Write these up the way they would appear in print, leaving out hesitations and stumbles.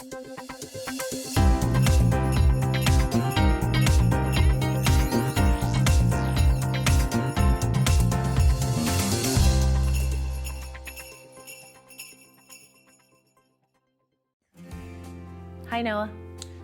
Hi, Noah.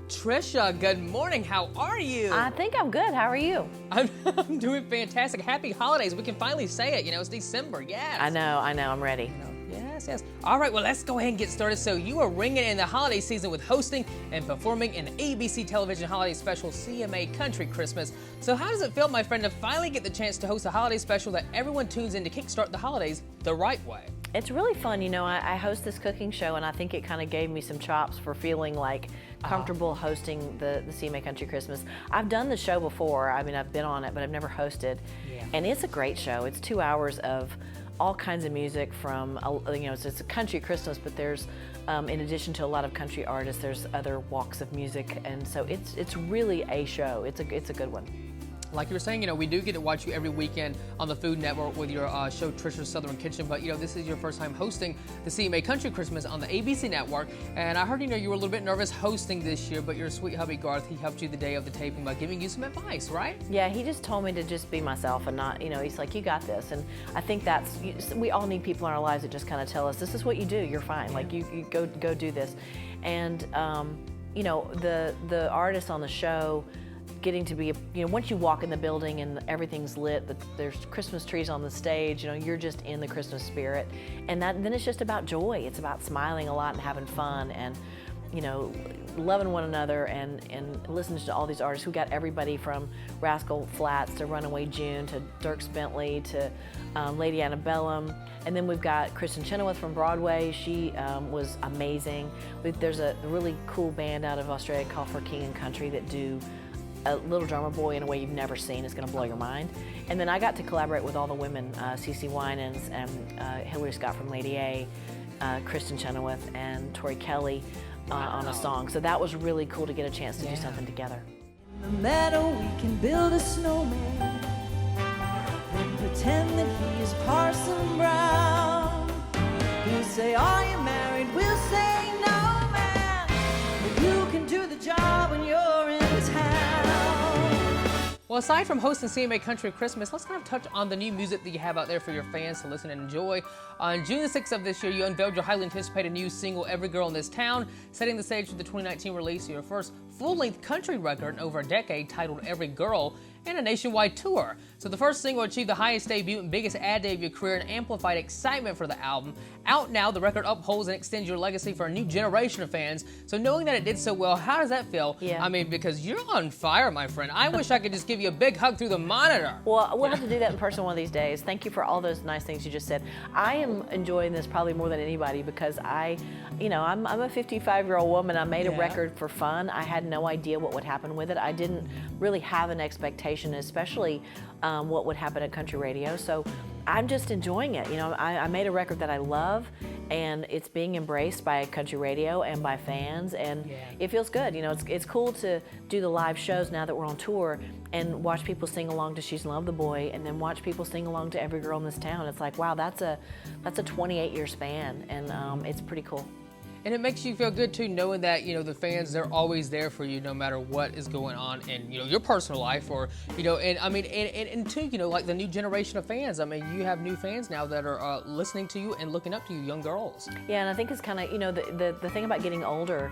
Trisha, good morning. How are you? I think I'm good. How are you? I'm doing fantastic. Happy holidays. We can finally say it. You know, it's December. Yes. I know. I'm ready. Yes. All right, well, let's go ahead and get started. So you are ringing in the holiday season with hosting and performing in the ABC television holiday special, CMA Country Christmas. So how does it feel, my friend, to finally get the chance to host a holiday special that everyone tunes in to kickstart the holidays the right way? It's really fun. You know, I host this cooking show, and I think it kind of gave me some chops for feeling like comfortable hosting the CMA Country Christmas. I've done the show before. I mean, I've been on it, but I've never hosted. Yeah. And it's a great show. It's 2 hours of all kinds of music from, you know, it's a country Christmas, but there's, in addition to a lot of country artists, there's other walks of music. And so it's really a show. It's a good one. Like you were saying, you know, we do get to watch you every weekend on the Food Network with your show, Trisha's Southern Kitchen, but, you know, this is your first time hosting the CMA Country Christmas on the ABC Network, and I heard, you know, you were a little bit nervous hosting this year, but your sweet hubby, Garth, he helped you the day of the taping by giving you some advice, right? Yeah, he just told me to just be myself and not, you know, he's like, you got this, and I think that's, we all need people in our lives that just kind of tell us, this is what you do, you're fine, like, you go do this, and, you know, the artists on the show, getting to be, you know, once you walk in the building and everything's lit, there's Christmas trees on the stage, you know, you're just in the Christmas spirit. And then it's just about joy. It's about smiling a lot and having fun and, you know, loving one another and listening to all these artists who got everybody from Rascal Flatts to Runaway June to Dierks Bentley to Lady Antebellum. And then we've got Kristin Chenoweth from Broadway. She was amazing. There's a really cool band out of Australia called For King and Country that do a Little Drummer Boy in a way you've never seen. It's going to blow your mind. And then I got to collaborate with all the women, CeCe Winans and Hillary Scott from Lady A, Kristin Chenoweth and Tori Kelly on a song. So that was really cool to get a chance to do something together. In the meadow we can build a snowman, then pretend that he is Parson Brown. He'll say, are you married? We'll say, no, man. But you can do the job when you're in town. Well, aside from hosting CMA Country Christmas, let's kind of touch on the new music that you have out there for your fans to listen and enjoy. On June the 6th of this year, you unveiled your highly anticipated new single, Every Girl in This Town, setting the stage for the 2019 release of your first full-length country record in over a decade titled Every Girl, and a nationwide tour. So the first single achieved the highest debut and biggest ad day of your career and amplified excitement for the album. Out now, the record upholds and extends your legacy for a new generation of fans. So knowing that it did so well, how does that feel? Yeah. I mean, because you're on fire, my friend. I wish I could just give you a big hug through the monitor. Well, we'll have to do that in person one of these days. Thank you for all those nice things you just said. I am enjoying this probably more than anybody because I'm a 55-year-old woman. I made a record for fun. I had no idea what would happen with it. I didn't really have an expectation, especially what would happen at country radio. So I'm just enjoying it. You know, I made a record that I love, and it's being embraced by country radio and by fans, and it feels good. You know, it's cool to do the live shows now that we're on tour and watch people sing along to She's in Love, the Boy, and then watch people sing along to Every Girl in This Town. It's like, wow, that's a 28-year span, and it's pretty cool. And it makes you feel good too, knowing that, you know, the fans, they're always there for you no matter what is going on in, you know, your personal life or, you know, and I mean, and too, you know, like the new generation of fans. I mean, you have new fans now that are listening to you and looking up to you, young girls. Yeah, and I think it's kind of, you know, the thing about getting older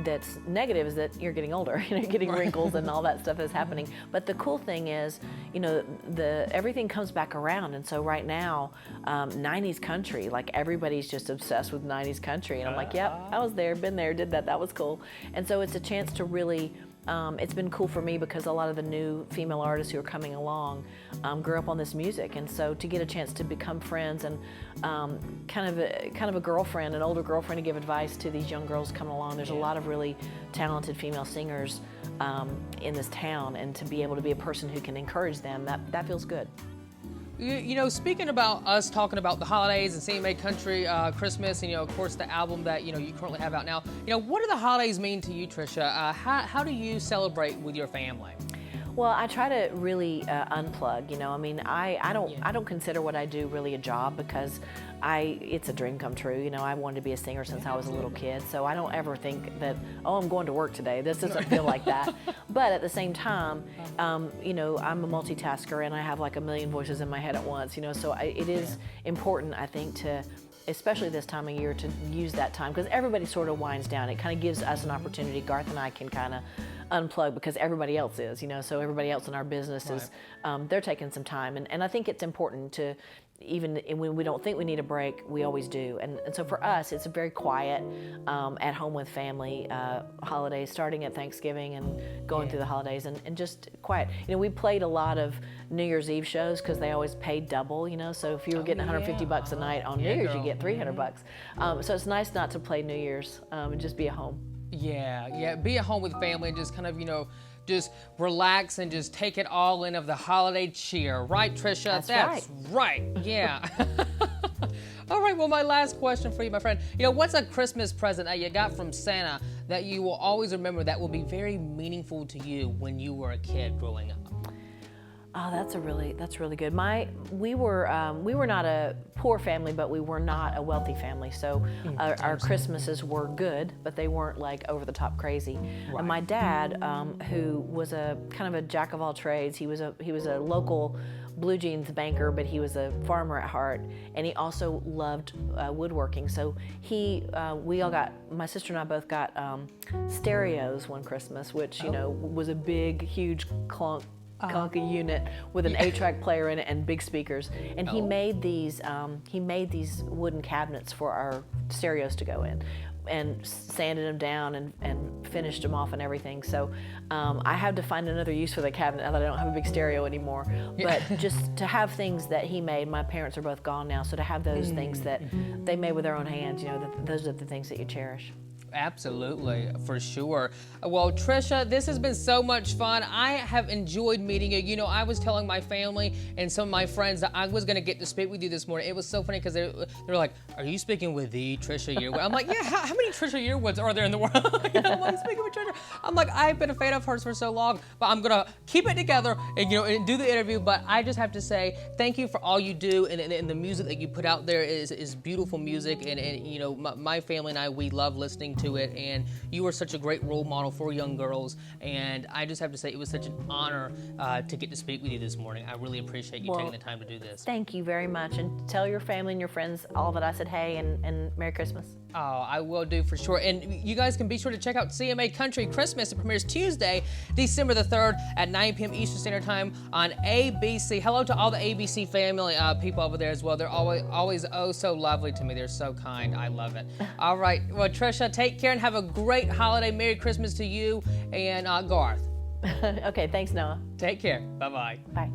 that's negative is that you're getting older, you know, you're getting wrinkles and all that stuff is happening. But the cool thing is, you know, everything comes back around. And so right now, 90s country, like everybody's just obsessed with 90s country. And I'm like, yep, I was there, been there, did that, that was cool. And so it's a chance to really, it's been cool for me because a lot of the new female artists who are coming along grew up on this music. And so to get a chance to become friends and kind of a girlfriend, an older girlfriend to give advice to these young girls coming along. There's a lot of really talented female singers in this town, and to be able to be a person who can encourage them, that feels good. You know, speaking about us talking about the holidays and CMA Country Christmas, and, you know, of course, the album that, you know, you currently have out now, you know, what do the holidays mean to you, Trisha? How do you celebrate with your family? Well, I try to really unplug. You know, I mean, I don't consider what I do really a job because it's a dream come true. You know, I wanted to be a singer since I was a little kid, so I don't ever think that, oh, I'm going to work today. This doesn't feel like that. But at the same time, you know, I'm a multitasker and I have like a million voices in my head at once. You know, so it is important, I think, to, especially this time of year, to use that time because everybody sort of winds down. It kind of gives us an opportunity. Garth and I can kind of unplug because everybody else is, you know, so everybody else in our business is, they're taking some time. And I think it's important to, even when we don't think we need a break, we always do. And so for us, it's a very quiet, at home with family, holidays, starting at Thanksgiving and going through the holidays and just quiet. You know, we played a lot of New Year's Eve shows because they always paid double, you know, so if you were getting $150 a night on New Year's, you get $300. So it's nice not to play New Year's and just be at home. Yeah, be at home with family and just kind of, you know, just relax and just take it all in of the holiday cheer. Right, Trisha? That's right. Yeah. All right, well, my last question for you, my friend. You know, what's a Christmas present that you got from Santa that you will always remember that will be very meaningful to you when you were a kid growing up? Oh, that's really good. We were not a poor family, but we were not a wealthy family. So our Christmases were good, but they weren't like over the top crazy. Right. And my dad, who was a kind of a jack of all trades, he was a local blue jeans banker, but he was a farmer at heart, and he also loved woodworking. So my sister and I both got stereos one Christmas, which you know was a big, huge clunky unit with an 8-track player in it and big speakers. And he made these wooden cabinets for our stereos to go in, and sanded them down and finished them off and everything. So I had to find another use for the cabinet now that I don't have a big stereo anymore. But just to have things that he made, my parents are both gone now, so to have those things that they made with their own hands, you know, those are the things that you cherish. Absolutely, for sure. Well, Trisha, this has been so much fun. I have enjoyed meeting you. You know, I was telling my family and some of my friends that I was going to get to speak with you this morning. It was so funny because they're like, "Are you speaking with the Trisha Yearwood?" I'm like, "Yeah. How many Trisha Yearwoods are there in the world?" You know, I'm like, speaking with Trisha. I'm like, I've been a fan of hers for so long, but I'm gonna keep it together and and do the interview. But I just have to say thank you for all you do, and the music that you put out there is beautiful music, and you know, my family and I, we love listening to it, and you are such a great role model for young girls, and I just have to say it was such an honor to get to speak with you this morning. I really appreciate you taking the time to do this. Thank you very much, and tell your family and your friends all that I said hey and Merry Christmas. Oh, I will do for sure. And you guys can be sure to check out CMA Country Christmas. It premieres Tuesday, December the 3rd at 9 p.m. Eastern Standard Time on ABC. Hello to all the ABC family people over there as well. They're always oh so lovely to me. They're so kind. I love it. All right. Well, Trisha, take care and have a great holiday. Merry Christmas to you and Garth. Okay, thanks, Noah. Take care. Bye-bye. Bye.